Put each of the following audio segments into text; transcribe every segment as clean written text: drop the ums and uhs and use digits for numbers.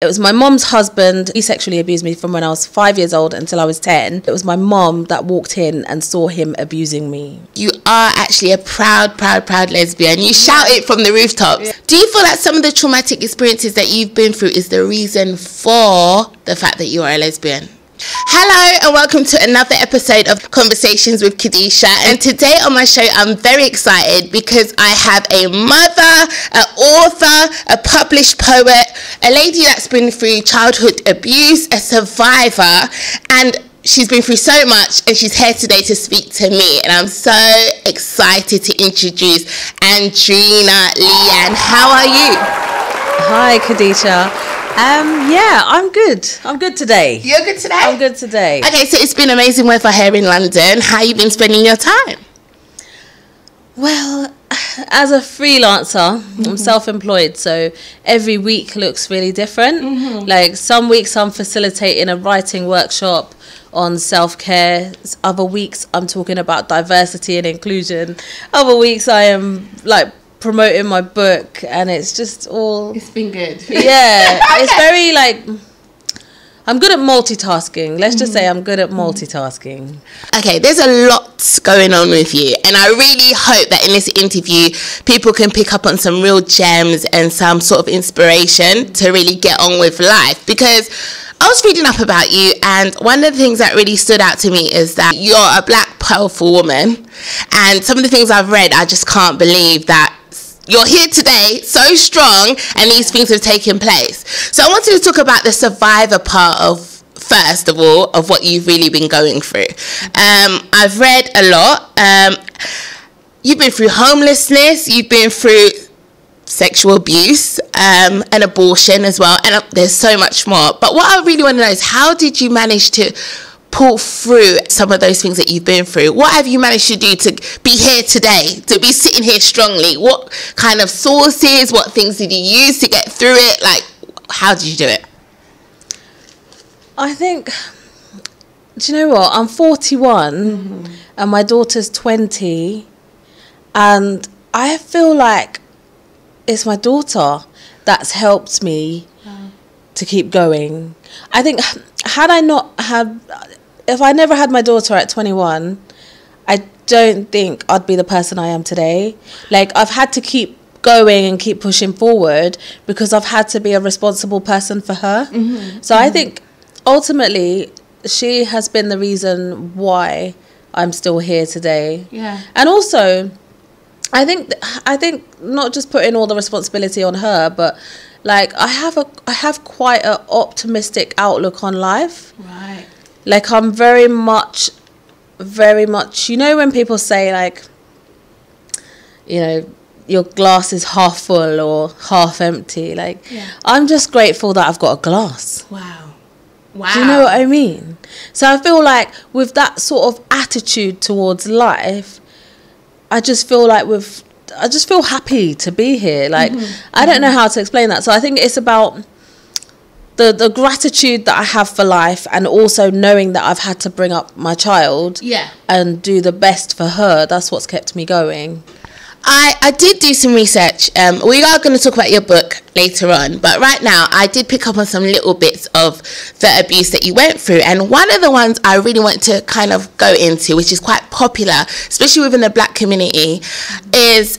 It was my mom's husband. He sexually abused me from when I was 5 years old until I was 10. It was my mom that walked in and saw him abusing me. You are actually a proud lesbian. You shout it from the rooftops. Yeah. Do you feel that some of the traumatic experiences that you've been through is the reason for the fact that you are a lesbian? Hello and welcome to another episode of Conversations with Kadisha, and today on my show I'm very excited because I have a mother, an author, a published poet, a lady that's been through childhood abuse, a survivor, and she's been through so much, and she's here today to speak to me, and I'm so excited to introduce Andreena Leeanne. How are you? Hi Kadisha. Yeah, I'm good. I'm good today. You're good today? I'm good today. Okay, so it's been amazing weather here in London. How you been spending your time? Well, as a freelancer, I'm self-employed, so every week looks really different. Like some weeks I'm facilitating a writing workshop on self-care. Other weeks I'm talking about diversity and inclusion. Other weeks I am like promoting my book, and it's just all... It's been good. Yeah, it's very like... I'm good at multitasking. Let's just say I'm good at multitasking. Okay, there's a lot going on with you, and I really hope that in this interview people can pick up on some real gems and some sort of inspiration to really get on with life. Because I was reading up about you, and one of the things that really stood out to me is that you're a black powerful woman, and some of the things I've read, I just can't believe that you're here today, so strong, and these things have taken place. So I wanted to talk about the survivor part of, first of all, of what you've really been going through. I've read a lot. You've been through homelessness, you've been through sexual abuse, and abortion as well, and there's so much more. But what I really want to know is, how did you manage to pull through some of those things that you've been through? What have you managed to do to be here today, to be sitting here strongly? What kind of sources, what things did you use to get through it? Like, how did you do it? I think, do you know what? I'm 41 and my daughter's 20, and I feel like it's my daughter that's helped me to keep going. I think if I never had my daughter at 21, I don't think I'd be the person I am today. Like, I've had to keep going and keep pushing forward because I've had to be a responsible person for her. So I think ultimately she has been the reason why I'm still here today. Yeah. And also, I think not just putting all the responsibility on her, but like I have quite an optimistic outlook on life. Right. Like I'm very much, you know, when people say like, you know, your glass is half full or half empty. Like, I'm just grateful that I've got a glass. Wow. Do you know what I mean? So I feel like with that sort of attitude towards life, I just feel happy to be here. Like, I don't know how to explain that. So I think it's about the gratitude that I have for life, and also knowing that I've had to bring up my child and do the best for her. That's what's kept me going. I did do some research. We are going to talk about your book later on, but right now I did pick up on some little bits of the abuse that you went through, and one of the ones I really want to kind of go into, which is quite popular, especially within the black community, is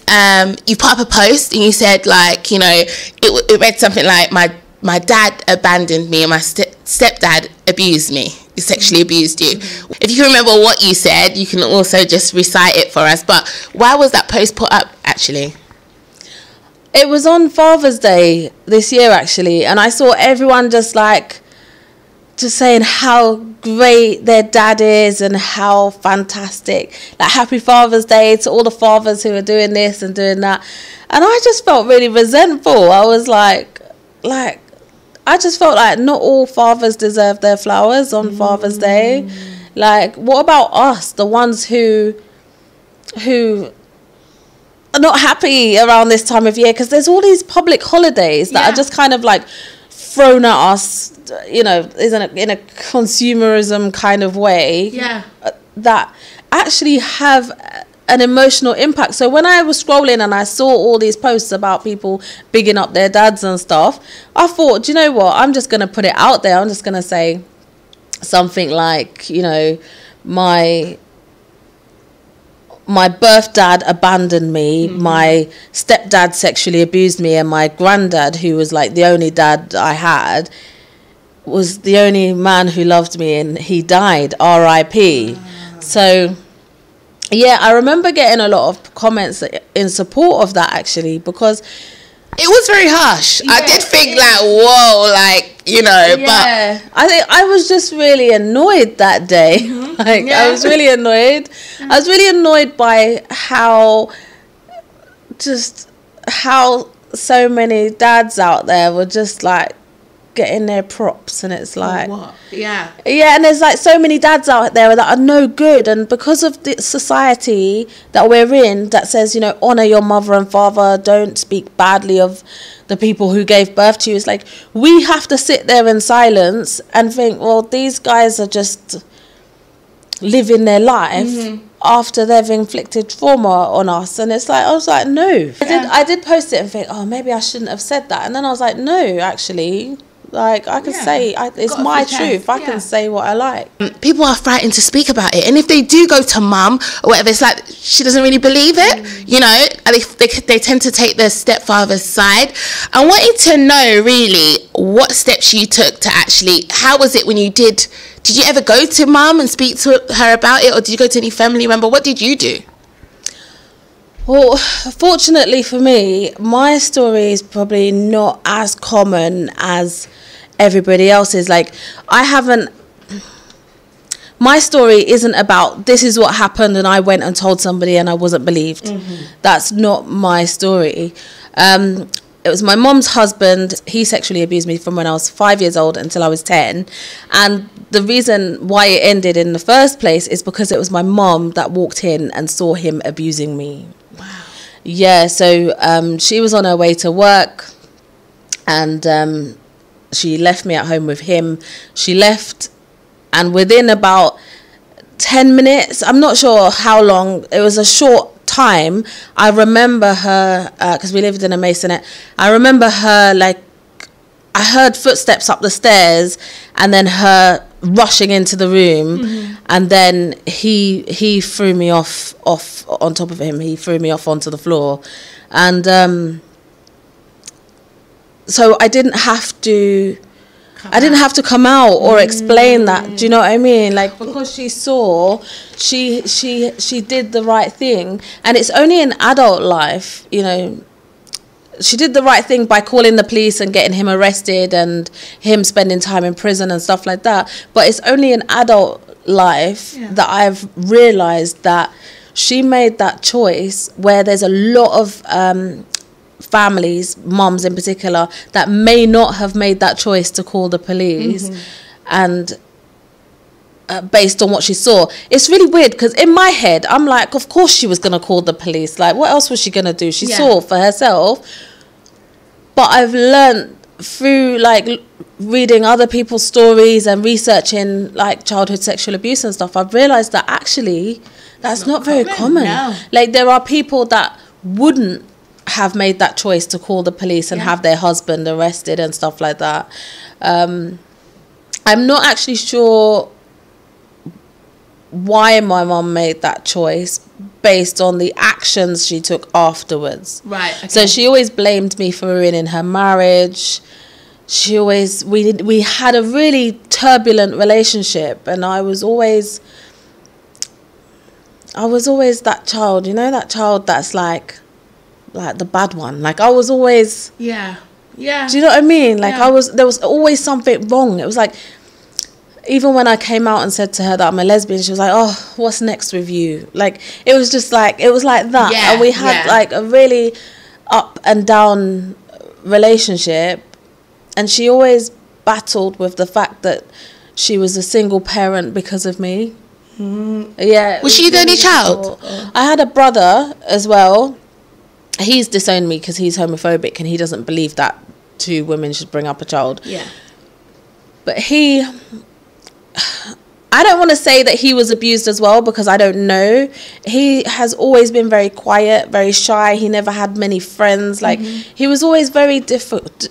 you put up a post and you said, like, you know, it read something like, my dad abandoned me and my stepdad abused me. He sexually abused you. If you can remember what you said, you can also just recite it for us. But why was that post put up, actually? It was on Father's Day this year, actually, and I saw everyone just saying how great their dad is and how fantastic. Like, happy Father's Day to all the fathers who are doing this and doing that. And I just felt really resentful. I was I just felt like not all fathers deserve their flowers on Father's Day. Like, what about us, the ones who are not happy around this time of year? Because there's all these public holidays that are just kind of like thrown at us, you know, in a consumerism kind of way. Yeah. That actually have an emotional impact. So when I was scrolling and I saw all these posts about people bigging up their dads and stuff, I thought, do you know what? I'm just going to put it out there. I'm just going to say something like, you know, my birth dad abandoned me, my stepdad sexually abused me, and my granddad, who was like the only dad I had, was the only man who loved me, and he died, R.I.P. So yeah, I remember getting a lot of comments in support of that, actually, because it was very harsh. I did think like, whoa, like, you know, but I think I was just really annoyed that day. I was really annoyed. I was really annoyed by how so many dads out there were just like getting their props, and it's like, and there's like so many dads out there that are no good, and because of the society that we're in that says, you know, honor your mother and father, don't speak badly of the people who gave birth to you, it's like we have to sit there in silence and think, well, these guys are just living their life after they've inflicted trauma on us. And it's like, I was like, no. I did post it and think, oh, maybe I shouldn't have said that, and then I was like, no, actually, like, I can say, it's my truth. I can say what I like. People are frightened to speak about it. And if they do go to mum or whatever, it's like, she doesn't really believe it, you know, and they tend to take their stepfather's side. I wanted to know, really, what steps you took to actually, how was it when you did you ever go to mum and speak to her about it, or did you go to any family member? What did you do? Well, fortunately for me, my story is probably not as common as everybody else's. Like, my story isn't about this is what happened and I went and told somebody and I wasn't believed. That's not my story. It was my mom's husband. He sexually abused me from when I was 5 years old until I was 10. And the reason why it ended in the first place is because it was my mom that walked in and saw him abusing me. Wow. Yeah, so she was on her way to work, and she left me at home with him. She left, and within about 10 minutes, I'm not sure how long, it was a short time, I remember her, because we lived in a masonette, I remember her, like, I heard footsteps up the stairs, and then her rushing into the room, and then he threw me off on top of him. He threw me off onto the floor, and so I didn't have to come out or explain that. Do you know what I mean? Like, because she saw, she did the right thing, and it's only in adult life, you know. She did the right thing by calling the police and getting him arrested and him spending time in prison and stuff like that. But it's only in adult life that I've realised that she made that choice, where there's a lot of families, mums in particular, that may not have made that choice to call the police. And based on what she saw, it's really weird, because in my head I'm like, of course she was going to call the police. Like, what else was she going to do? She saw for herself. But I've learned through, like, reading other people's stories and researching, like, childhood sexual abuse and stuff, I've realised that actually that's not very common. No. Like, there are people that wouldn't have made that choice to call the police and have their husband arrested and stuff like that. I'm not actually sure why my mum made that choice based on the actions she took afterwards. Right. Okay. So she always blamed me for ruining her marriage. She always, we had a really turbulent relationship, and I was always that child, you know, that child that's like the bad one. Like, I was always, do you know what I mean? Like, there was always something wrong. It was like, even when I came out and said to her that I'm a lesbian, she was like, oh, what's next with you? Like, it was just like, it was like that. Yeah, and we had like a really up and down relationship. And she always battled with the fact that she was a single parent because of me. Yeah. Was she the only child? I had a brother as well. He's disowned me because he's homophobic and he doesn't believe that two women should bring up a child. Yeah. But he I don't want to say that he was abused as well, because I don't know. He has always been very quiet, very shy. He never had many friends. Like, he was always very different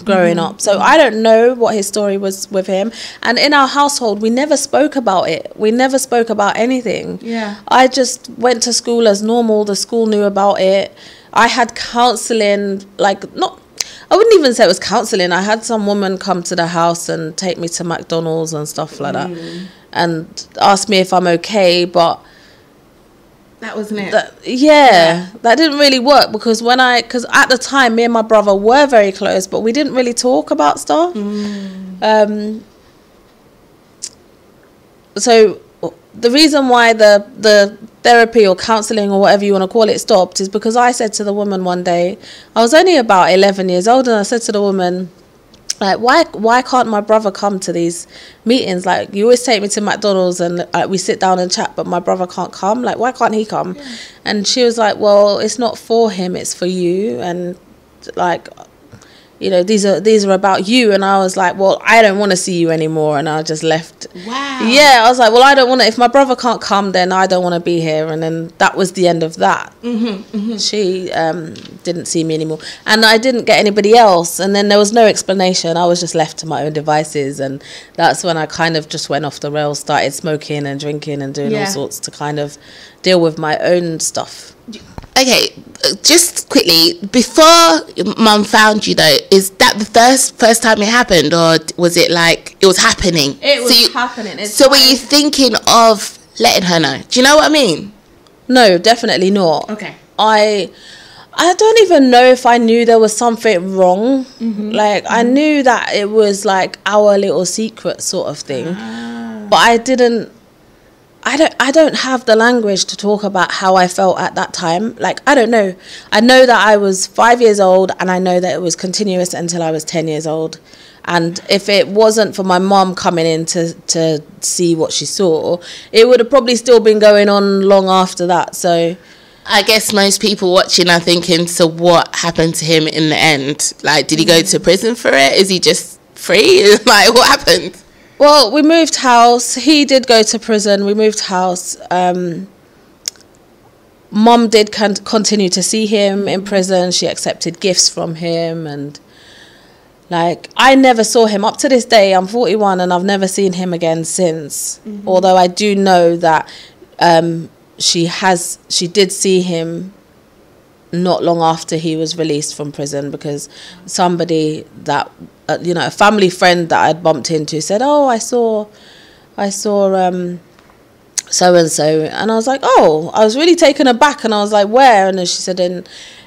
growing up. So I don't know what his story was with him. And in our household, we never spoke about it. We never spoke about anything. Yeah. I just went to school as normal. The school knew about it. I had counselling, like, I wouldn't even say it was counselling. I had some woman come to the house and take me to McDonald's and stuff like that, and ask me if I'm okay. But that wasn't it. That didn't really work, because because at the time, me and my brother were very close, but we didn't really talk about stuff. So the reason why the therapy or counselling or whatever you want to call it stopped is because I said to the woman one day, I was only about 11 years old, and I said to the woman, like, why can't my brother come to these meetings? Like, you always take me to McDonald's and we sit down and chat, but my brother can't come. Like, why can't he come? Yeah. And she was like, well, it's not for him, it's for you. And like, you know, these are about you. And I was like, well, I don't want to see you anymore. And I just left. Wow. Yeah, I was like, well, I don't want to, if my brother can't come, then I don't want to be here. And then that was the end of that. She didn't see me anymore. And I didn't get anybody else. And then there was no explanation. I was just left to my own devices. And that's when I kind of just went off the rails, started smoking and drinking and doing all sorts to kind of deal with my own stuff. Okay, just quickly, before Mum found you though, is that the first time it happened, or was it like it was happening? It was happening. So were you thinking of letting her know? Do you know what I mean? No, definitely not. Okay. I don't even know if I knew there was something wrong. Like, I knew that it was like our little secret sort of thing, but I don't have the language to talk about how I felt at that time. Like, I don't know. I know that I was 5 years old, and I know that it was continuous until I was 10 years old. And if it wasn't for my mom coming in to see what she saw, it would have probably still been going on long after that. So I guess most people watching are thinking, so what happened to him in the end? Like, did he go to prison for it? Is he just free? Like, what happened? Well, we moved house. He did go to prison. We moved house. Mom did continue to see him in prison. She accepted gifts from him. And, like, I never saw him. Up to this day, I'm 41 and I've never seen him again since. Although I do know that she did see him not long after he was released from prison, because somebody that... you know, a family friend that I'd bumped into said, oh, I saw so-and-so. And I was like, oh, I was really taken aback. And I was like, where? And then she said, in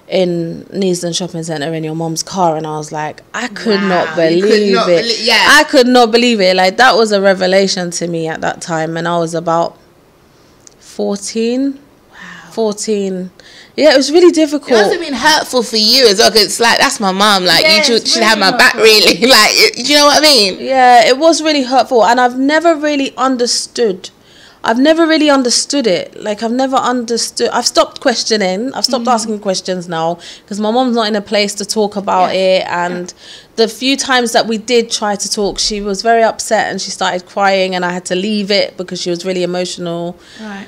Neasden Shopping Centre, in your mom's car. And I was like, I could not believe it. I could not believe it. Like, that was a revelation to me at that time. And I was about 14. 14. Yeah, it was really difficult. It must have been hurtful for you as well, because it's like, that's my mom. Like, you should have my back, really. Like, do you know what I mean? Yeah, it was really hurtful. And I've never really understood it. Like, I've stopped questioning. I've stopped asking questions now, because my mom's not in a place to talk about it. And the few times that we did try to talk, she was very upset and she started crying, and I had to leave it because she was really emotional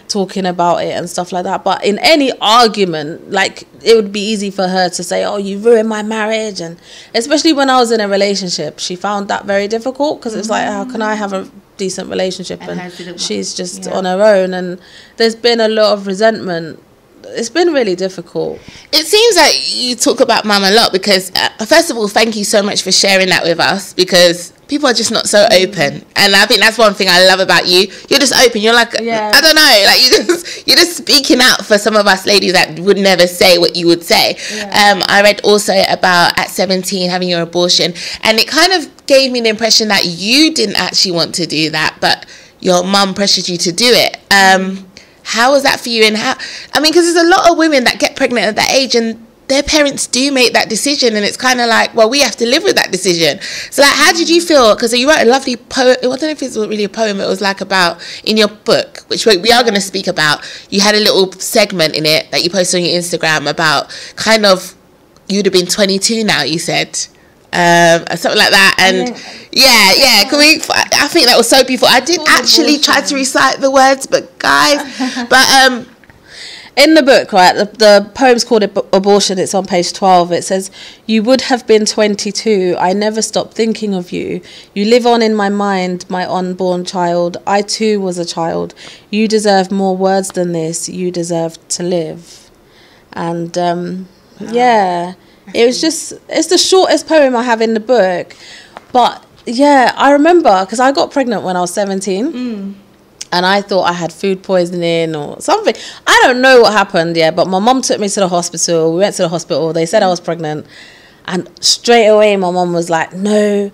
talking about it and stuff like that. But in any argument, like, it would be easy for her to say, oh, you ruined my marriage. And especially when I was in a relationship, she found that very difficult, because it's like, how can I have a decent relationship and she's just on her own? And there's been a lot of resentment. It's been really difficult. It seems like you talk about mum a lot, because first of all, thank you so much for sharing that with us, because people are just not so open, and I think that's one thing I love about you. You're just open. You're like, I don't know, like, you're just speaking out for some of us ladies that would never say what you would say. I read also about at 17 having your abortion, and it kind of gave me the impression that you didn't actually want to do that, but your mum pressured you to do it. How was that for you? And because there's a lot of women that get pregnant at that age, and their parents do make that decision, and it's kind of like, well, we have to live with that decision. So, like, how did you feel? Because you wrote a lovely poem. I don't know if it was really a poem. It was like about, in your book, which we are going to speak about. You had a little segment in it that you posted on your Instagram about kind of, you'd have been 22 now, you said. Something like that. And yeah. I I think that was so beautiful. I did actually try to recite the words, but guys, but in the book, right, the poem's called Abortion. It's on page 12. It says, "You would have been 22. I never stopped thinking of you. You live on in my mind, my unborn child. I too was a child. You deserve more words than this. You deserve to live." And yeah, it's the shortest poem I have in the book. But yeah, I remember, because I got pregnant when I was 17. And I thought I had food poisoning or something. I don't know what happened, yeah, but my mum took me to the hospital. We went to the hospital. They said I was pregnant. And straight away, my mum was like, "No,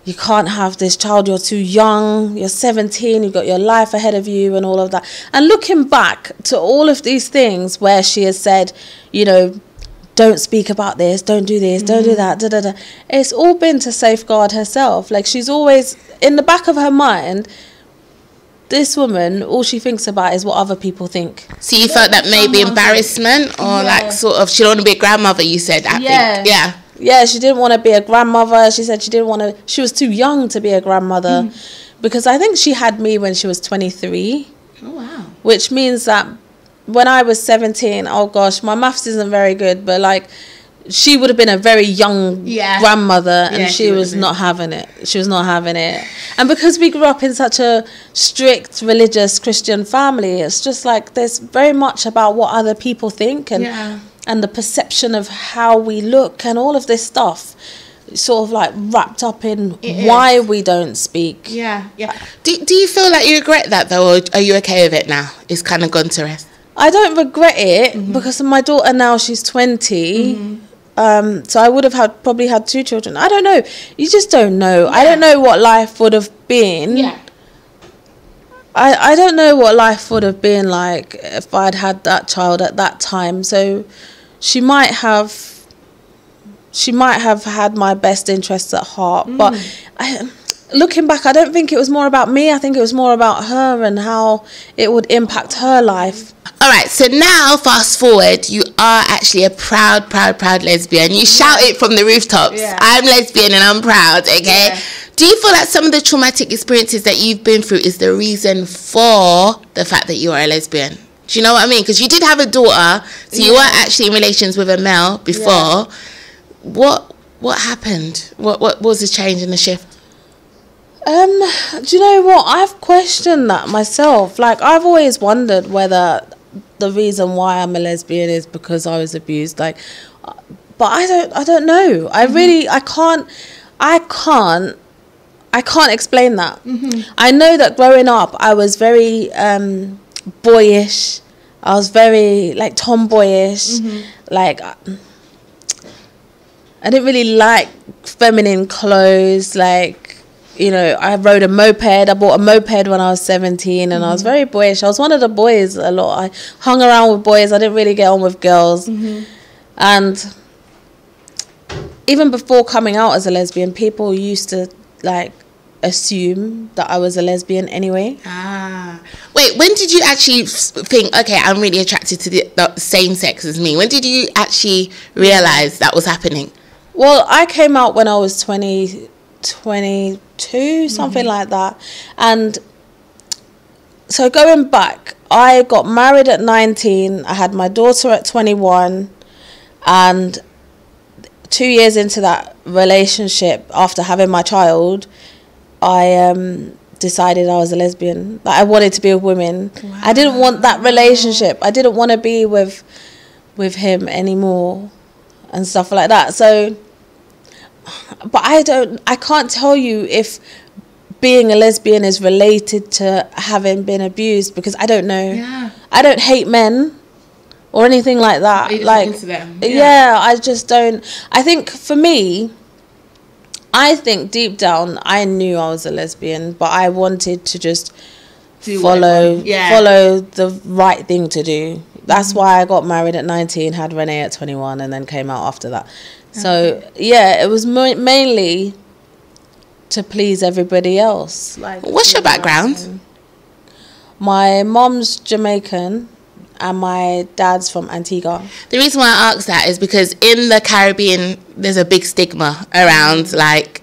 you can't have this child. You're too young. You're 17. You've got your life ahead of you," and all of that. And looking back to all of these things where she has said, you know, don't speak about this, don't do this, don't do that, da, da, da. It's all been to safeguard herself. Like, she's always, in the back of her mind, this woman, all she thinks about is what other people think. So you felt that maybe embarrassment or like sort of, she don't want to be a grandmother, you said, I think. Yeah, she didn't want to be a grandmother. She said she was too young to be a grandmother. Because I think she had me when she was 23. Oh, wow. Which means that when I was 17, oh gosh, my maths isn't very good, but like, she would have been a very young grandmother, and she was not having it. She was not having it. And because we grew up in such a strict religious Christian family, it's just like there's very much about what other people think and the perception of how we look and all of this stuff sort of like wrapped up in why we don't speak. Do you feel like you regret that though, or are you okay with it now? It's kind of gone to rest. I don't regret it because my daughter now, she's 20. So I would have probably had 2 children. I don't know. You just don't know. I don't know what life would have been. I don't know what life would have been like if I'd had that child at that time. So she might have had my best interests at heart. But looking back, I don't think it was more about me. I think it was more about her and how it would impact her life. All right, so now fast forward, you are actually a proud lesbian. You shout it from the rooftops. I'm lesbian and I'm proud, okay? Do you feel that some of the traumatic experiences that you've been through is the reason for the fact that you are a lesbian? Do you know what I mean? Because you did have a daughter, so you weren't actually in relations with a male before. What happened? What was the change and the shift? Do you know what? I've questioned that myself. Like, I've always wondered whether the reason why I'm a lesbian is because I was abused. Like, but I don't know. I can't explain that. I know that growing up, I was very boyish. I was very like tomboyish. Like, I didn't really like feminine clothes. Like, you know, I rode a moped. I bought a moped when I was 17, and I was very boyish. I was one of the boys a lot. I hung around with boys. I didn't really get on with girls. And even before coming out as a lesbian, people used to like assume that I was a lesbian anyway. Wait, when did you actually think, okay, I'm really attracted to the same sex as me? When did you actually realize that was happening? Well, I came out when I was 22, something like that. And so going back, I got married at 19. I had my daughter at 21. And 2 years into that relationship, after having my child, I decided I was a lesbian. Like, I wanted to be with women. Wow. I didn't want that relationship. I didn't want to be with him anymore and stuff like that. So, but I can't tell you if being a lesbian is related to having been abused, because I don't know. I don't hate men or anything like that. Like, into them. I just don't. I think for me, I think deep down I knew I was a lesbian, but I wanted to just follow the right thing to do. That's why I got married at 19, had Renee at 21, and then came out after that. So it was mainly to please everybody else. Like, what's your background? My mom's Jamaican and my dad's from Antigua. The reason why I ask that is because in the Caribbean there's a big stigma around like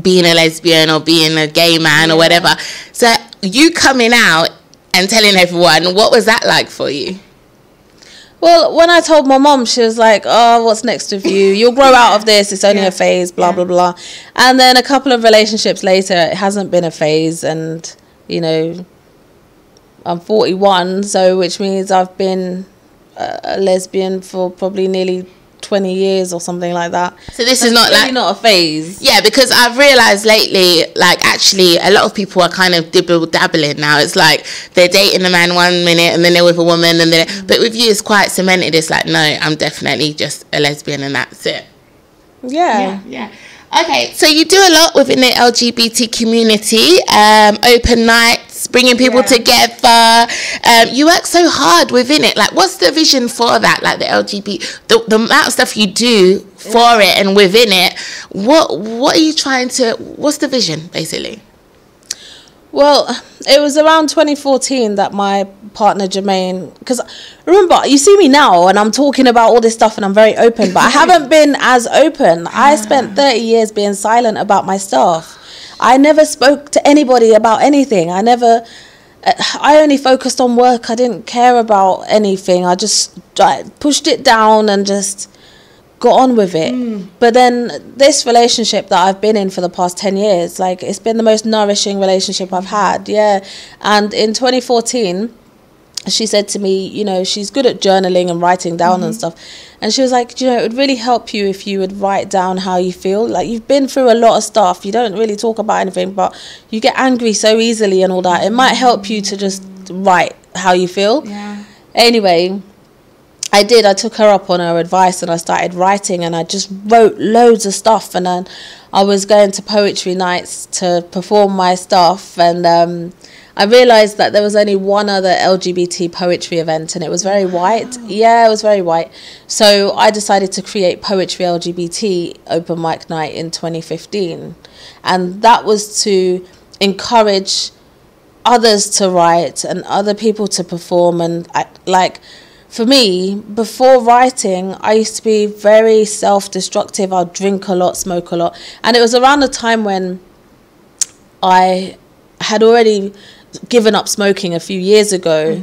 being a lesbian or being a gay man or whatever. So you coming out and telling everyone, what was that like for you? Well, when I told my mom, she was like, oh, what's next with you? You'll grow out of this. It's only a phase, blah, blah, blah. And then a couple of relationships later, it hasn't been a phase. And, you know, I'm 41, so which means I've been a lesbian for probably nearly 20 years or something like that. So this is not really like not a phase. Yeah, because I've realized lately, like, actually a lot of people are kind of dabbling now. It's like they're dating a man 1 minute and then they're with a woman, and then but with you it's quite cemented. It's like, no, I'm definitely just a lesbian and that's it. Yeah. Okay, so you do a lot within the LGBT community, open nights, bringing people together. You work so hard within it. Like, what's the vision for that? Like the LGBT, the amount of stuff you do for it and within it. What are you trying to? What's the vision, basically? Well, it was around 2014 that my partner Jermaine, because remember, you see me now and I'm talking about all this stuff and I'm very open, but I haven't been as open. I spent 30 years being silent about my stuff. I never spoke to anybody about anything. I only focused on work. I didn't care about anything. I pushed it down and just got on with it. But then this relationship that I've been in for the past 10 years, like, it's been the most nourishing relationship I've had. And in 2014 she said to me, you know, she's good at journaling and writing down and stuff, and she was like, you know, it would really help you if you would write down how you feel. Like, you've been through a lot of stuff, you don't really talk about anything, but you get angry so easily and all that. It might help you to just write how you feel. Anyway, I took her up on her advice and I started writing, and I just wrote loads of stuff, and then I was going to poetry nights to perform my stuff, and I realised that there was only one other LGBT poetry event, and it was very white. It was very white. So I decided to create Poetry LGBT Open Mic Night in 2015, and that was to encourage others to write and other people to perform. And for me, before writing, I used to be very self-destructive. I'd drink a lot, smoke a lot. And it was around the time when I had already given up smoking a few years ago.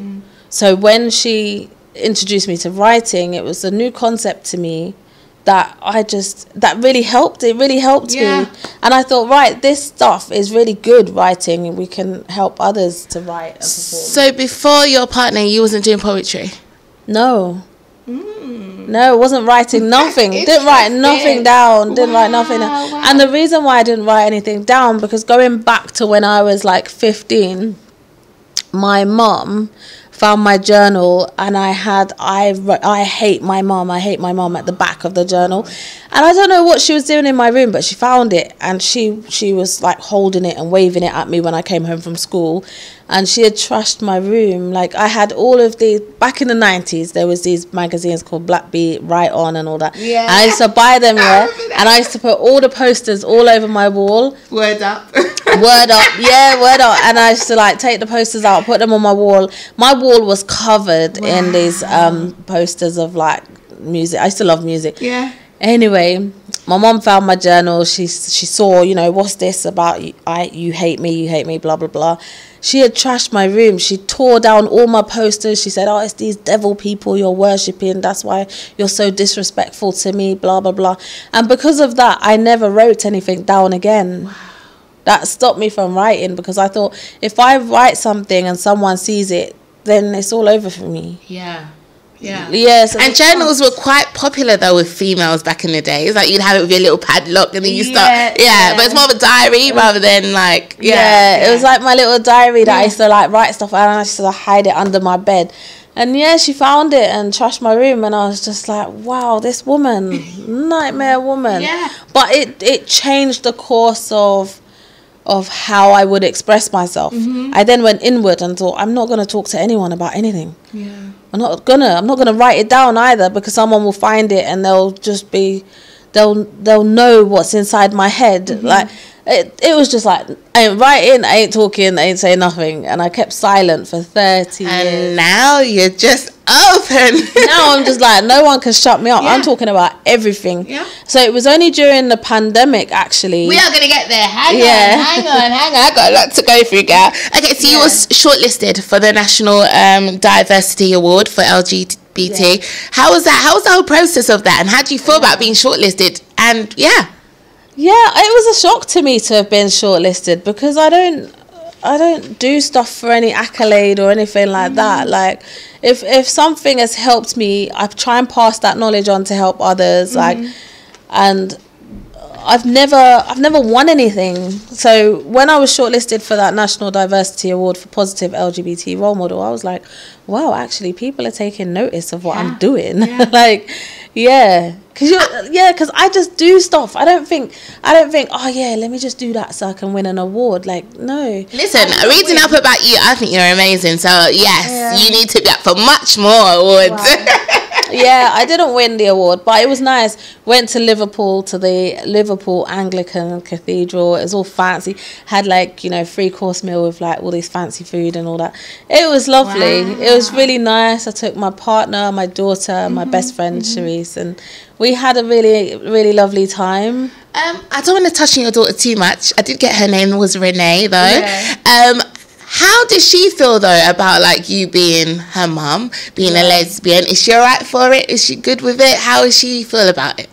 So when she introduced me to writing, it was a new concept to me that really helped. It really helped me. And I thought, right, this stuff is really good writing, and we can help others to write and perform. So before your partner, you wasn't doing poetry? No, it wasn't writing nothing. Didn't write nothing down. Didn't write nothing down. And the reason why I didn't write anything down, because going back to when I was like 15, my mum found my journal, and I hate my mum at the back of the journal, and I don't know what she was doing in my room, but she found it, and she was like holding it and waving it at me when I came home from school, and she had trashed my room. Like, I had all of these, back in the 90s there was these magazines called Black Beat, Right On and all that, and I used to buy them, and I used to put all the posters all over my wall. Word up. Word up, word up. And I used to like take the posters out, put them on my wall. My wall was covered in these posters of like music. I used to love music. Anyway, my mom found my journal. She saw, you know, what's this about? You hate me, blah blah blah. She had trashed my room. She tore down all my posters. She said, oh, it's these devil people you're worshipping, that's why you're so disrespectful to me, blah blah blah. And because of that, I never wrote anything down again. That stopped me from writing, because I thought, if I write something and someone sees it, then it's all over for me. Yes. And journals were quite popular though with females back in the day. It's like you'd have it with your little padlock, and then you start but it's more of a diary rather than like it was like my little diary that I used to like write stuff, and I used to hide it under my bed. And she found it and trashed my room, and I was just like, wow, this woman, nightmare woman. But it changed the course of how I would express myself. I then went inward and thought, I'm not going to talk to anyone about anything. I'm not gonna write it down either, because someone will find it and they'll know what's inside my head. Like, it was just like, I ain't writing, I ain't talking, I ain't saying nothing. And I kept silent for 30 years. And now you're just open. Now I'm just like, no one can shut me up. I'm talking about everything. So it was only during the pandemic, actually. We are going to get there. Hang on. I got a lot to go through, girl. Okay, so you were shortlisted for the National Diversity Award for LGBT. How was that? How was the whole process of that? And how do you feel about being shortlisted? And yeah, it was a shock to me to have been shortlisted, because I don't do stuff for any accolade or anything like that. Like, if something has helped me, I try and pass that knowledge on to help others. Like, and I've never won anything. So when I was shortlisted for that National Diversity Award for Positive LGBT Role Model, I was like, wow, actually people are taking notice of what I'm doing. Like, because I just do stuff. I don't think, oh yeah, let me just do that so I can win an award. Like, no. Listen, reading up about you, I think you're amazing. So yes, you need to be up for much more awards. Wow. Yeah, I didn't win the award, but it was nice. Went to Liverpool, to the Liverpool Anglican Cathedral. It was all fancy. Had, like, 3-course meal with, like, all this fancy food and all that. It was lovely. Wow. It was really nice. I took my partner, my daughter, my best friend, Charisse, and we had a really, really lovely time. I don't want to touch on your daughter too much. I did get her name was Renee, though. Yeah. How does she feel, though, about, like, you being her mum, being a lesbian? Is she all right for it? Is she good with it? How does she feel about it?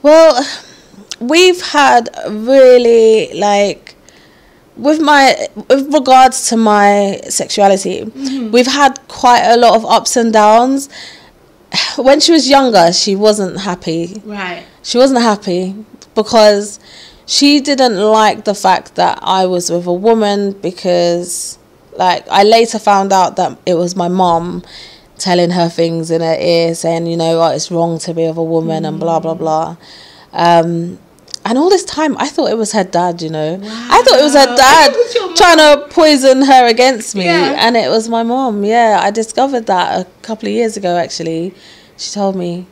Well, we've had really, like, with regards to my sexuality, we've had quite a lot of ups and downs. When she was younger, she wasn't happy. Right. She wasn't happy because she didn't like the fact that I was with a woman, because, like, I later found out that it was my mom telling her things in her ear, saying, it's wrong to be with a woman and blah, blah, blah. And all this time, I thought it was her dad, Wow. I thought it was her dad trying to poison her against me. Yeah. And it was my mom. Yeah, I discovered that a couple of years ago, actually. She told me.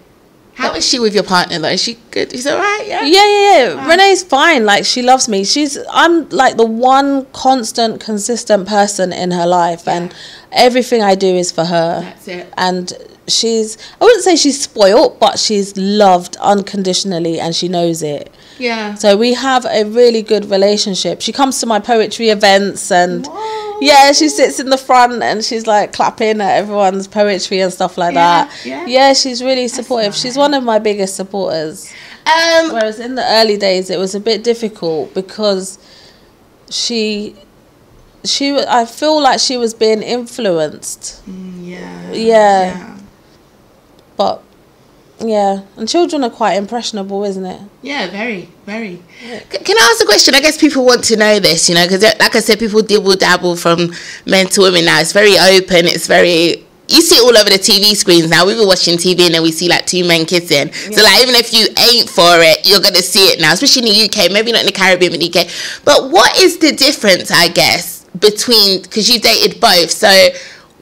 How is she with your partner, though? Is she good? Is that right? Yeah. Wow. Renee's fine. Like, she loves me. I'm like the one constant, consistent person in her life, and everything I do is for her. That's it. And I wouldn't say she's spoiled, but she's loved unconditionally, and she knows it. Yeah. So we have a really good relationship. She comes to my poetry events, and she sits in the front and she's like clapping at everyone's poetry and stuff like that. Yeah, she's really supportive. Nice. She's one of my biggest supporters. Whereas in the early days it was a bit difficult, because I feel like she was being influenced. But and children are quite impressionable, isn't it? Yeah, very, very. Can I ask a question? I guess people want to know this, because, like I said, people dibble-dabble from men to women now. It's very open. It's very... You see it all over the TV screens now. We were watching TV and then we see, like, 2 men kissing. So, like, even if you ain't for it, you're going to see it now, especially in the UK. Maybe not in the Caribbean, but in the UK. But what is the difference, I guess, between... Because you dated both. So,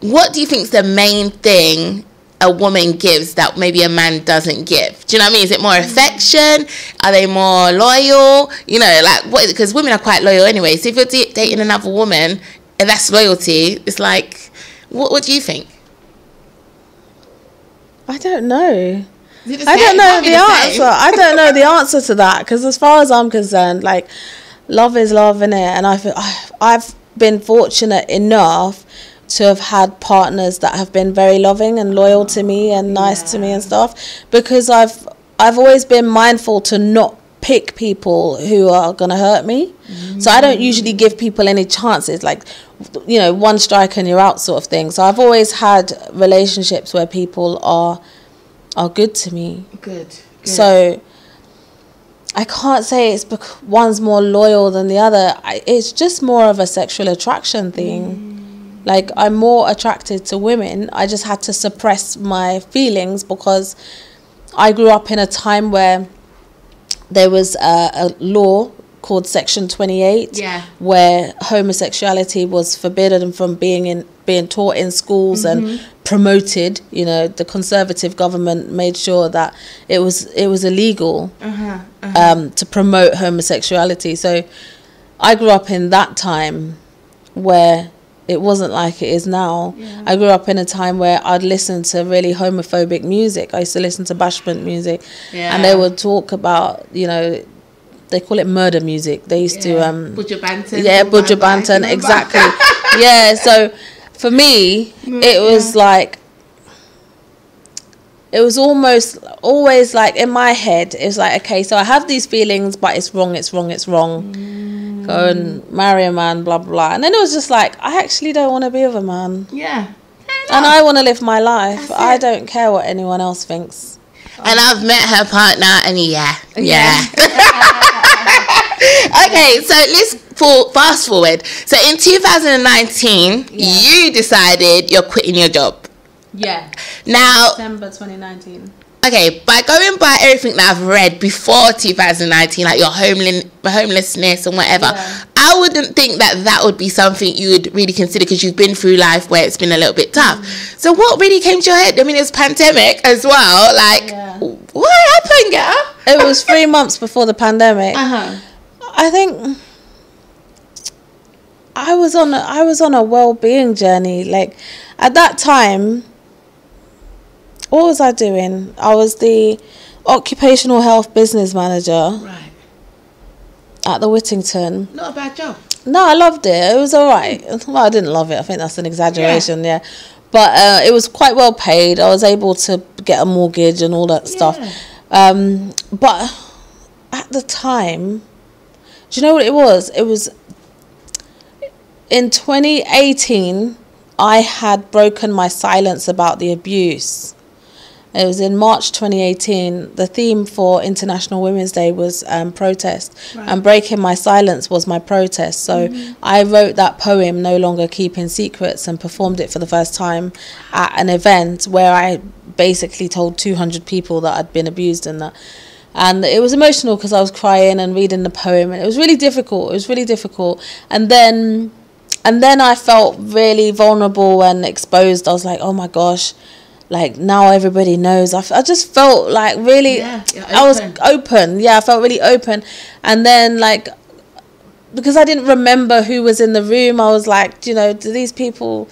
what do you think is the main thing a woman gives that maybe a man doesn't give? Do you know what I mean? Is it more affection? Are they more loyal? Like, what? Because women are quite loyal anyway. So if you're dating another woman and that's loyalty, it's like, what do you think? I don't know. I don't know the answer. I don't know the answer to that, because as far as I'm concerned, like, love is love, innit? And I feel I've been fortunate enough to have had partners that have been very loving and loyal to me and nice to me and stuff, because I've always been mindful to not pick people who are going to hurt me. So I don't usually give people any chances, like, one strike and you're out sort of thing. So I've always had relationships where people are good to me. Good. So I can't say it's because one's more loyal than the other. It's just more of a sexual attraction thing. Like, I'm more attracted to women. I just had to suppress my feelings because I grew up in a time where there was a law called Section 28, where homosexuality was forbidden from being being taught in schools and promoted. You know, the Conservative government made sure that it was illegal to promote homosexuality. So I grew up in that time where it wasn't like it is now. I grew up in a time where I'd listen to really homophobic music. I used to listen to bashment music, and they would talk about, you know, they call it murder music. They used to Buju Banton. Buju Banton, exactly. So for me, it was like, it was always like in my head, it's like, okay, so I have these feelings, but it's wrong. Go and marry a man, blah, blah. And then it was just like, I actually don't want to be with a man. Yeah. And I want to live my life. I don't care what anyone else thinks. And I've met her partner, and yeah. Okay, so let's fast forward. So in 2019, you decided you're quitting your job. Yeah. Now, December 2019. Okay, by going by everything that I've read before 2019, like your homelessness and whatever, I wouldn't think that would be something you would really consider, because you've been through life where it's been a little bit tough. So what really came to your head? I mean, it was pandemic as well. Like, what happened, girl? It was 3 months before the pandemic. I think I was on a well-being journey. Like, at that time, what was I doing? I was the occupational health business manager at the Whittington. Not a bad job. No, I loved it. It was all right. Well, I didn't love it. I think that's an exaggeration, But it was quite well paid. I was able to get a mortgage and all that stuff. But at the time, do you know what it was? It was in 2018, I had broken my silence about the abuse. It was in March 2018. The theme for International Women's Day was protest. And breaking my silence was my protest. So I wrote that poem, No Longer Keeping Secrets, and performed it for the first time at an event where I basically told 200 people that I'd been abused and that. And it was emotional because I was crying and reading the poem, and it was really difficult. And then I felt really vulnerable and exposed. I was like, oh my gosh, like now everybody knows. I just felt like really, I was open. I felt really open. And then, like, because I didn't remember who was in the room, I was like, you know, do these people,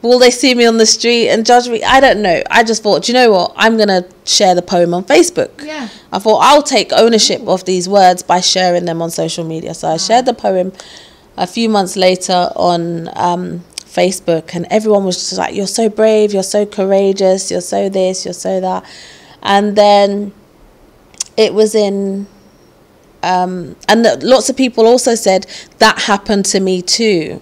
will they see me on the street and judge me? I don't know. I just thought, you know what, I'm going to share the poem on Facebook. I thought I'll take ownership of these words by sharing them on social media. So I shared the poem a few months later on Facebook, and everyone was just like, you're so brave, you're so courageous, you're so this, you're so that. And then it was in and lots of people also said that happened to me too.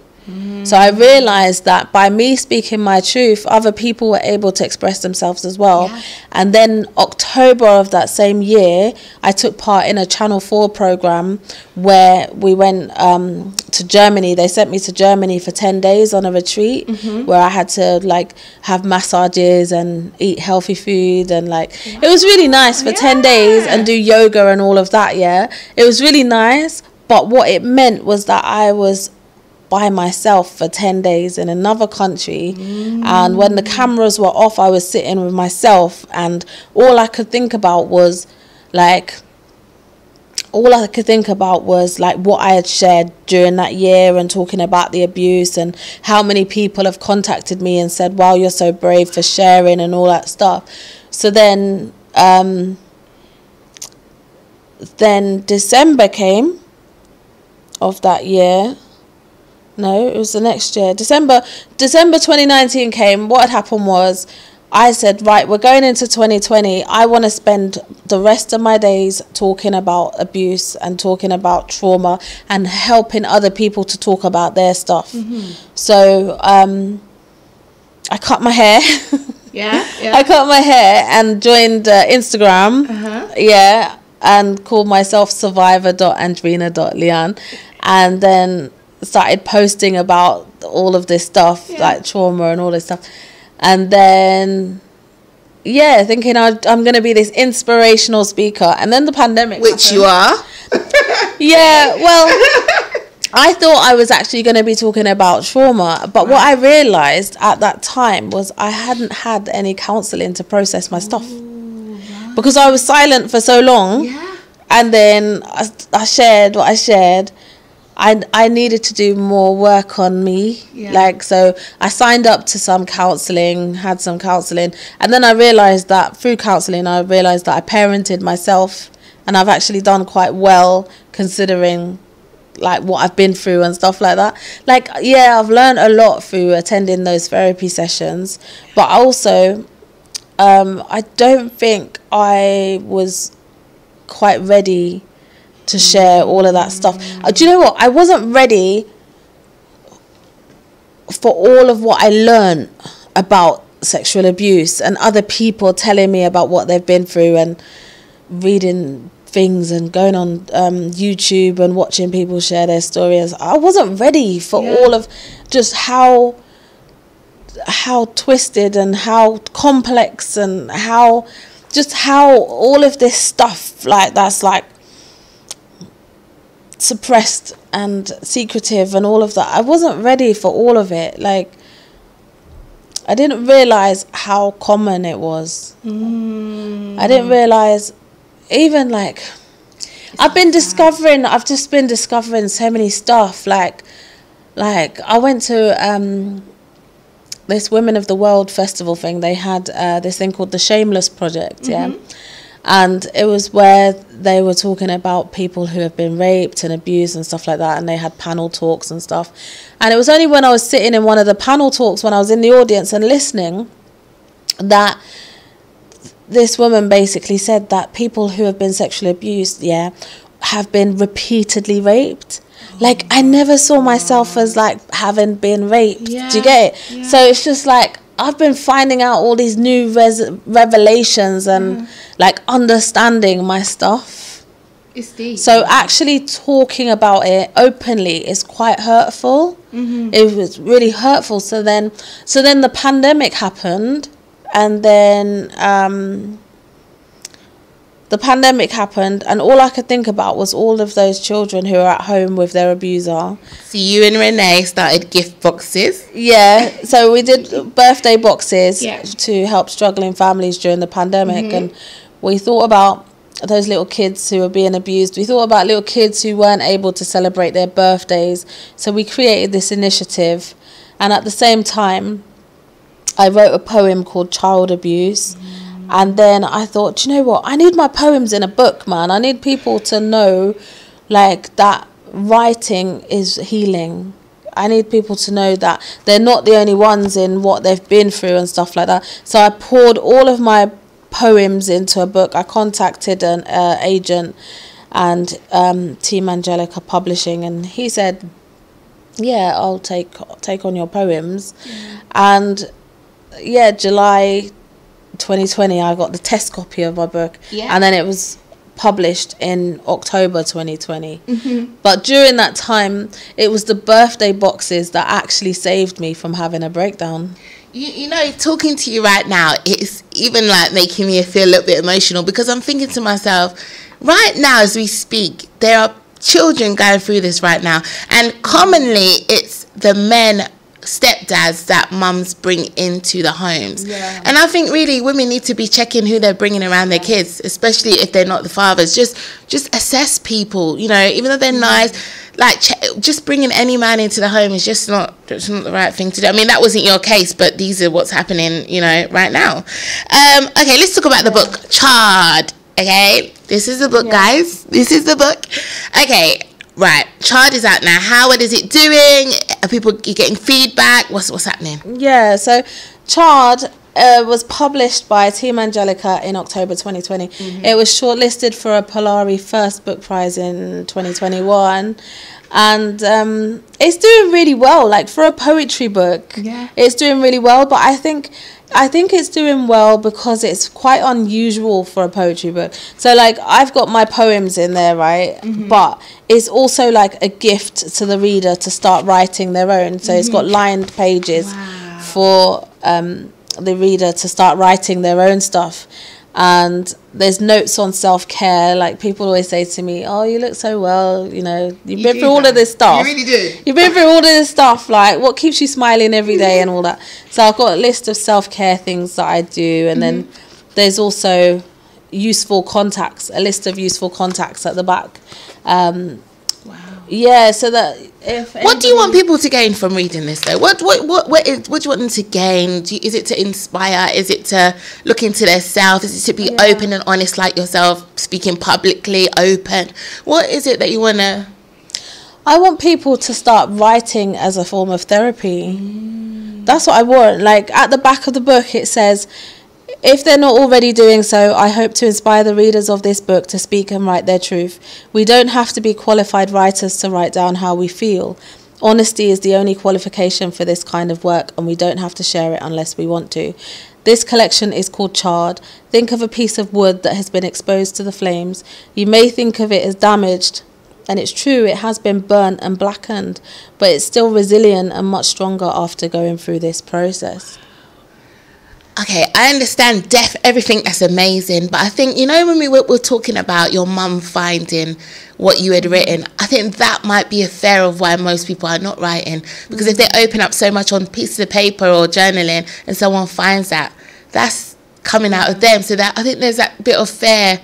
So I realized that by me speaking my truth, other people were able to express themselves as well. And then October of that same year, I took part in a Channel 4 program where we went to Germany. They sent me to Germany for 10 days on a retreat where I had to like have massages and eat healthy food, and like it was really nice for 10 days, and do yoga and all of that. It was really nice. But what it meant was that I was by myself for 10 days in another country, and when the cameras were off, I was sitting with myself, and all I could think about was like what I had shared during that year, and talking about the abuse, and how many people have contacted me and said, wow, you're so brave for sharing, and all that stuff. So then December came of that year. No, it was the next year. December 2019 came. What had happened was, I said, right, we're going into 2020. I want to spend the rest of my days talking about abuse and talking about trauma and helping other people to talk about their stuff. So I cut my hair. I cut my hair and joined Instagram. And called myself survivor.andreena.leeanne. And then started posting about all of this stuff, like trauma and all this stuff. And then thinking I'm going to be this inspirational speaker. And then the pandemic happened. You are. Well, I thought I was actually going to be talking about trauma, but what I realised at that time was I hadn't had any counselling to process my stuff. Because I was silent for so long. Yeah. And then I shared what I shared. I needed to do more work on me. Yeah. Like, so I signed up to some counselling, had some counselling. And then I realised that through counselling, I realised that I parented myself. And I've actually done quite well considering like what I've been through and stuff like that. Like, yeah, I've learned a lot through attending those therapy sessions. But also, I don't think I was quite ready to share all of that stuff. Do you know what? I wasn't ready for all of what I learned about sexual abuse and other people telling me about what they've been through and reading things and going on YouTube and watching people share their stories. I wasn't ready for all of just how twisted and how complex and how all of this stuff like that's like suppressed and secretive and all of that. I wasn't ready for all of it. Like, I didn't realize how common it was. I didn't realize even like I've just been discovering so many stuff. Like I went to this Women of the World festival thing. They had this thing called the Shameless Project, and it was where they were talking about people who have been raped and abused and stuff like that, and they had panel talks and stuff. And it was only when I was sitting in one of the panel talks, when I was in the audience and listening, that this woman basically said that people who have been sexually abused, have been repeatedly raped. Like, I never saw myself as like having been raped. Do you get it? Yeah. So it's just like I've been finding out all these new revelations and like understanding my stuff. It's deep. So actually talking about it openly is quite hurtful. It was really hurtful. So then the pandemic happened, and then the pandemic happened, and all I could think about was all of those children who are at home with their abuser. So you and Renee started gift boxes. Yeah, so we did birthday boxes to help struggling families during the pandemic, and we thought about those little kids who were being abused. We thought about little kids who weren't able to celebrate their birthdays. So we created this initiative, and at the same time, I wrote a poem called Child Abuse. And then I thought, you know what? I need my poems in a book, man. I need people to know, like, that writing is healing. I need people to know that they're not the only ones in what they've been through and stuff like that. So I poured all of my poems into a book. I contacted an agent and Team Angelica Publishing, and he said, yeah, I'll take on your poems. And yeah, July 2020 I got the test copy of my book, and then it was published in October 2020. But during that time, it was the birthday boxes that actually saved me from having a breakdown. You know, talking to you right now, it's even like making me feel a little bit emotional, because I'm thinking to myself, right now as we speak, there are children going through this right now, and commonly it's the men, stepdads, that mums bring into the homes. And I think really women need to be checking who they're bringing around their kids, especially if they're not the fathers. Just assess people, you know, even though they're nice, like just bringing any man into the home is just not the right thing to do. I mean, that wasn't your case, but these are what's happening, you know, right now. Okay, let's talk about the book Charred. Okay, this is the book, guys. This is the book. Okay. Right, Charred is out now. How is it doing? Are people getting feedback? What's happening? Yeah, so Charred was published by Team Angelica in October 2020. It was shortlisted for a Polari First Book Prize in 2021. And it's doing really well. Like, for a poetry book, it's doing really well. But I think it's doing well because it's quite unusual for a poetry book. So, like, I've got my poems in there, right? But it's also like a gift to the reader to start writing their own. So it's got lined pages for the reader to start writing their own stuff. and there's notes on self-care. Like, people always say to me, oh, you look so well, you know, you've been through all of this stuff. You really do. You've been through all of this stuff, like, what keeps you smiling every day and all that. So I've got a list of self-care things that I do, and then there's also useful contacts, a list of useful contacts at the back. Yeah, so that if what do you want people to gain from reading this though? What do you want them to gain? Is it to inspire? Is it to look into their self? Is it to be open and honest like yourself, speaking publicly, open? What is it that you want to? I want people to start writing as a form of therapy. That's what I want. Like, at the back of the book it says, if they're not already doing so, I hope to inspire the readers of this book to speak and write their truth. We don't have to be qualified writers to write down how we feel. Honesty is the only qualification for this kind of work, and we don't have to share it unless we want to. This collection is called Charred. Think of a piece of wood that has been exposed to the flames. You may think of it as damaged, and it's true, it has been burnt and blackened, but it's still resilient and much stronger after going through this process. Okay, I understand everything, that's amazing, but I think, you know, when we were talking about your mum finding what you had written, I think that might be a fear of why most people are not writing, because if they open up so much on pieces of paper or journaling and someone finds that, that's coming out of them. So that I think there's that bit of fear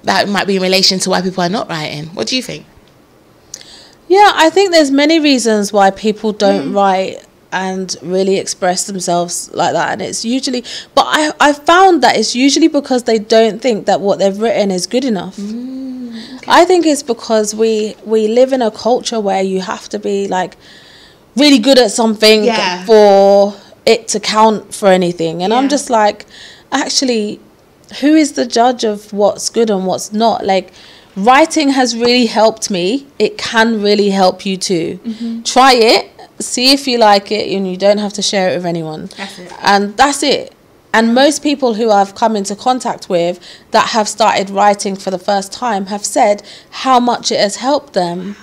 that might be in relation to why people are not writing. What do you think? Yeah, I think there's many reasons why people don't write and really express themselves like that, and it's usually, but I found that it's usually because they don't think that what they've written is good enough. Okay. I think it's because we live in a culture where you have to be like really good at something for it to count for anything, and I'm just like, actually, who is the judge of what's good and what's not? Like, writing has really helped me. It can really help you too. Try it, see if you like it, and you don't have to share it with anyone. That's it. And that's it. And most people who I've come into contact with that have started writing for the first time have said how much it has helped them.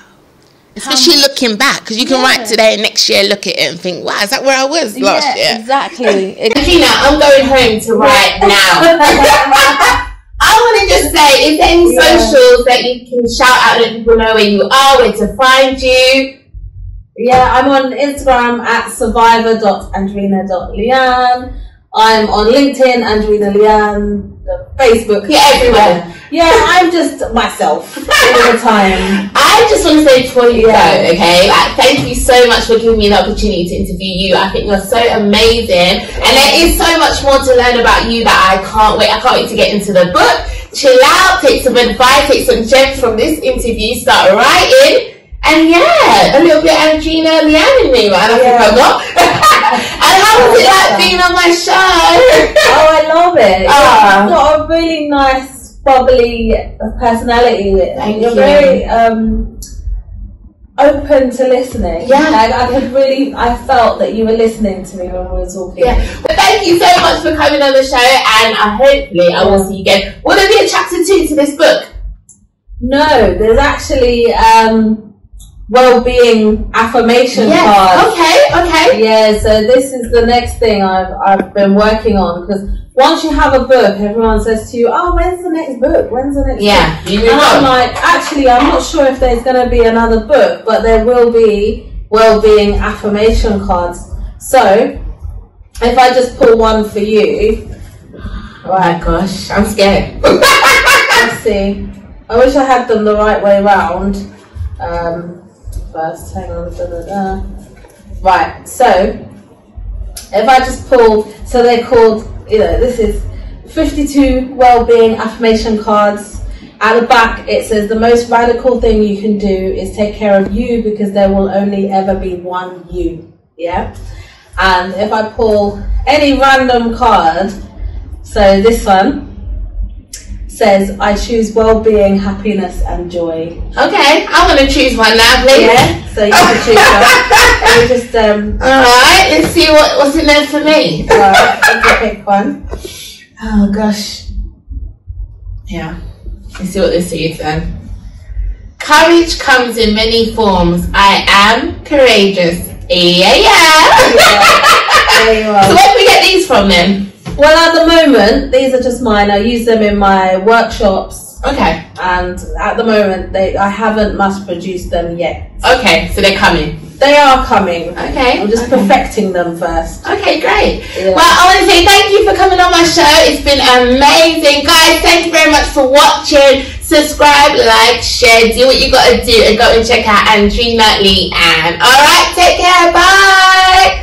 Especially looking back, because you can write today and next year look at it and think, wow, is that where I was last year? Exactly. Andreena, I'm going home to write now. I want to just say, is there any socials that you can shout out, let people know where you are, where to find you? Yeah, I'm on Instagram at survivor.andreena.leeanne. I'm on LinkedIn, Andreena Leeanne, Facebook. You're everywhere. Yeah, I'm just myself all the time. I just want to say before you go, okay, like, thank you so much for giving me the opportunity to interview you. I think you're so amazing, and there is so much more to learn about you that I can't wait to get into the book. Chill out, take some advice, take some gems from this interview, start writing, and a little bit Andreena Leeanne in me, right? I think I got. And how was it like being on my show? Oh, I love it. You've got a really nice, bubbly personality with it. You're very open to listening. Yeah. Like, I felt that you were listening to me when we were talking. Yeah. But thank you so much for coming on the show, and hopefully I will see you again. What are you attracted to this book? No, there's actually well-being affirmation cards. Okay. Yeah, so this is the next thing I've been working on, because once you have a book, everyone says to you, oh, when's the next book? When's the next book? And I'm like, actually, I'm not sure if there's going to be another book, but there will be well-being affirmation cards. So, if I just pull one for you. Oh my gosh, I'm scared. Let's see. I wish I had them the right way round. First, hang on. Right, so if I just pull, so they're called, this is 52 well-being affirmation cards. At the back it says, the most radical thing you can do is take care of you, because there will only ever be one you. And if I pull any random card, so this one says, I choose well-being, happiness and joy. Okay, I want to choose one now, please. Yeah, so you can choose one. And you just alright, let's see what's in there for me. Alright, you can pick one. Oh gosh. Yeah. Let's see what this is then. Courage comes in many forms. I am courageous. Yeah. There you are. So where do we get these from then? Well, at the moment, these are just mine. I use them in my workshops. Okay. And at the moment, I haven't mass produced them yet. Okay, so they're coming. They are coming. Okay. I'm just perfecting them first. Okay, great. Yeah. Well, I want to say thank you for coming on my show. It's been amazing. Guys, thank you very much for watching. Subscribe, like, share, do what you got to do, and go and check out Andreena Leeanne. Alright, take care. Bye.